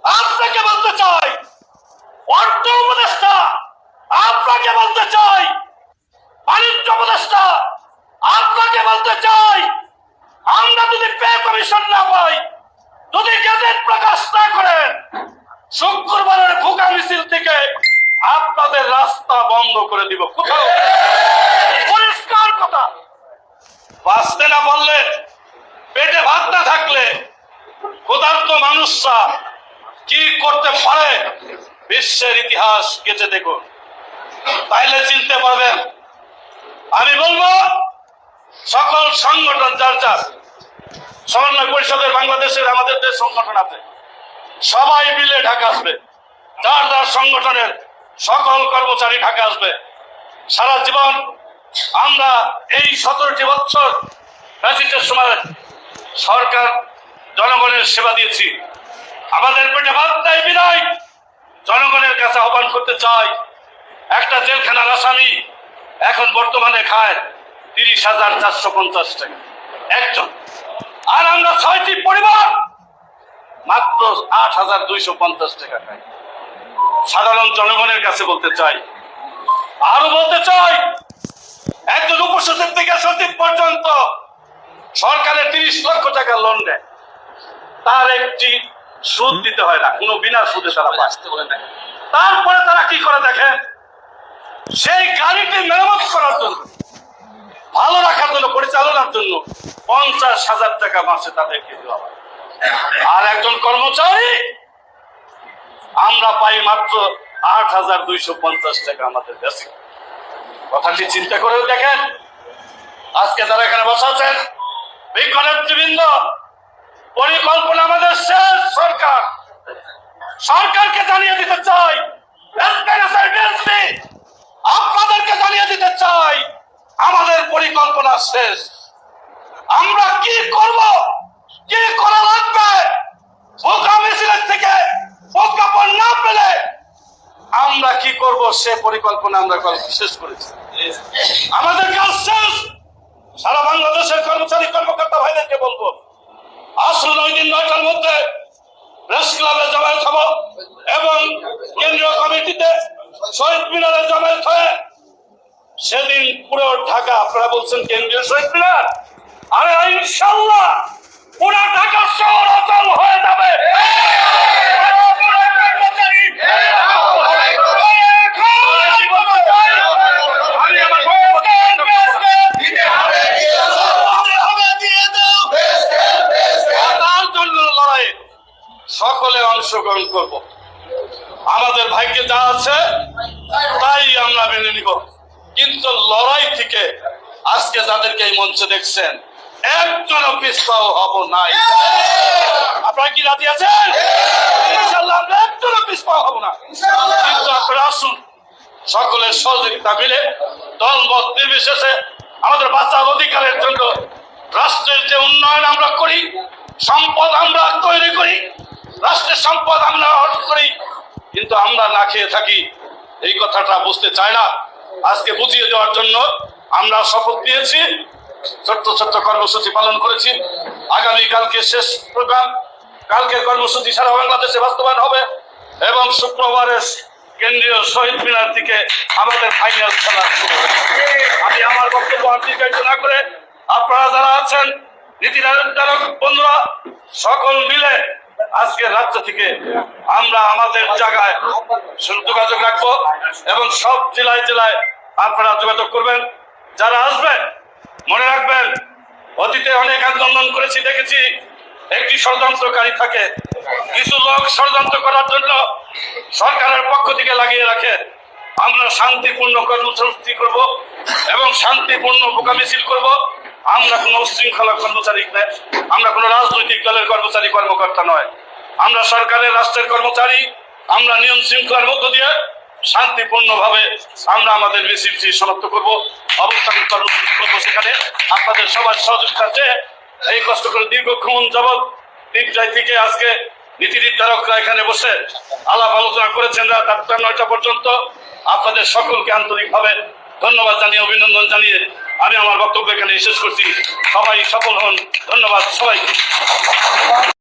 আপনাকে বলতে চাই, অর্থ উপদেষ্টা আপনাকে বলতে চাই, বাণিজ্য উপদেষ্টা আপনাকে বলতে চাই, আমরা যদি পে কমিশন না পাই, যদি গেজেট প্রকাশ না করেন, শুক্রবারের ভুকা মিছিল থেকে আপনাদের রাস্তা বন্ধ করে দিব। কোথাও পরিষ্কার কথা। বাঁচতে না পারলে, পেটে ভাত না থাকলে ক্ষুধার্ত মানুষরা কি করতে পারে বিশ্বের ইতিহাস গেছে দেখুন, তাইলে চিনতে পারবেন। আমি বলবো সকল সংগঠন যার যার সমন্বয় পরিষদের বাংলাদেশের আমাদের যে সংগঠন আছে সবাই মিলে ঢাকা আসবে, যার যার সংগঠনের সকল কর্মচারী ঢাকা আসবে। সারা জীবন আমরা এই 17টি বছর ফ্যাসিস্টের সময় সরকার জনগণের সেবা দিয়েছি। আমাদের পেটে ভাত নাই বিদায় জনগণের কাছে আহ্বান করতে চাই, একটা জেলখানার আসামি এখন বর্তমানে খায় 30,450 টাকা একজন, আর আমরা 6টি পরিবার মাত্র 8,250 টাকা খাই। সাধারণ জনগণের কাছে বলতে চাই, আরো বলতে চাই, একজন উপসচিব থেকে সচিব পর্যন্ত সরকারের 30 লক্ষ টাকা লোন দেয়, তার একটি সুদ দিতে হয় না, কোনো বিনা সুদে তারা বাঁচতে বলে না। তারপরে তারা কি করে দেখেন, সেই গাড়িটি মেরামত করার জন্য, ভালো রাখার জন্য, পরিচালনার জন্য 50,000 টাকা মাসে তাদেরকে দেওয়া হয়। আর একজন কর্মচারী আমরা পাই মাত্র 8,250 টাকা আমাদের দেশে। কথাটি চিন্তা করে দেখেন, আজকে যারা এখানে বসে আছেন বিজ্ঞ নেতৃবৃন্দ, পরিকল্পনা আমাদের শেষ। সরকারকে জানিয়ে দিতে চাই, আপনাদেরকে জানিয়ে দিতে চাই, আমাদের পরিকল্পনা শেষ। আমরা কি করব, কি করা লাগবে, ভুকা মিছিলের থেকে প্রজ্ঞাপন না পেলে আমরা কি করব সে পরিকল্পনা আমরা শেষ করেছি। আমাদের কাজ শেষ। সারা বাংলাদেশের কর্মচারী কর্মকর্তা ভাইদেরকে বলবো, আসুন ওই দিন 9টার মধ্যে প্রেস ক্লাবে জমায়েত হব এবং কেন্দ্রীয় কমিটিতে শহীদ মিনারে জমায়েত হয়ে সেদিন পুরো ঢাকা, আপনারা বলছেন কেন্দ্রীয় শহীদ মিনার, আরে ইনশাআল্লাহ পুরো ঢাকা শহর অচল হয়ে যাবে। সকলে অংশগ্রহণ করব, আমাদের ভাগ্যে যা আছে তাই আমরা মেনে নিব, কিন্তু লড়াই থেকে আজকে যাদেরকে এই মঞ্চে দেখছেন একজনও পিছপাও হব নাই। আপনারা কি রাজি আছেন? ইনশাআল্লাহ আমরা একজনও পিছপাও হব না। কিন্তু আপনারা আসুন, সকলের সহযোগিতা মিলে দলমত নির্বিশেষে আমাদের বাঁচার অধিকারের জন্য রাষ্ট্রের যে উন্নয়ন আমরা করি, সম্পদ আমরা তৈরি করি, রাষ্ট্রের সম্পদ আমরা অর্জন করি, কিন্তু আমরা না খেয়ে থাকি, এই কথাটা বুঝতে চায় না। আজকে বুঝিয়ে দেওয়ার জন্য আমরা শপথ নিয়েছি, ছোট্ট ছোট্ট কর্মসূচি পালন করেছি। আগামীকালকে শেষ প্রোগ্রাম, কালকের কর্মসূচি সারা বাংলাদেশে বাস্তবায়ন হবে এবং শুক্রবারে কেন্দ্রীয় শহীদ মিনার থেকে আমাদের ফাইনাল খেলা। আমি আমার বক্তব্য দীর্ঘায়িত না করে আপনারা যারা আছেন নীতি নির্ধারক বন্ধুরা সকল মিলে আজকে রাজ্য থেকে আমরা আমাদের জায়গায় যোগাযোগ রাখবো এবং সব জেলায় জেলায় আপনারা যোগাযোগ করবেন। যারা আসবেন মনে রাখবেন, অতীতে অনেক আন্দোলন করেছি, দেখেছি একটি ষড়যন্ত্রকারী থাকে, কিছু লোক ষড়যন্ত্র করার জন্য সরকারের পক্ষ থেকে লাগিয়ে রাখে। আমরা শান্তিপূর্ণ কর্মসূচি করব এবং শান্তিপূর্ণ ভুকা মিছিল করব। আমরা কোনো উশৃঙ্খলা কর্মচারী নয়, আমরা কোনো রাজনৈতিক দলের কর্মচারী কর্মকর্তা নয়, আমরা সরকারের রাষ্ট্রের কর্মচারী। আমরা নিয়ম শৃঙ্খলার মধ্য দিয়ে শান্তিপূর্ণভাবে আমরা আমাদের মিছিলটি সমাপ্ত করব, অবস্থান কর্মসূচি করবো। সেখানে আপনাদের সবার সহযোগিতা চেয়ে এই কষ্ট করে দীর্ঘক্ষণ যাবৎ 3টায় থেকে আজকে নীতি নির্ধারকরা এখানে বসে আলাপ আলোচনা করেছেন রাত 8টা 9টা পর্যন্ত। আপনাদের সকলকে আন্তরিকভাবে ধন্যবাদ জানিয়ে, অভিনন্দন জানিয়ে আমি আমার বক্তব্য এখানে শেষ করছি। সবাই সফল হন। ধন্যবাদ সবাইকে।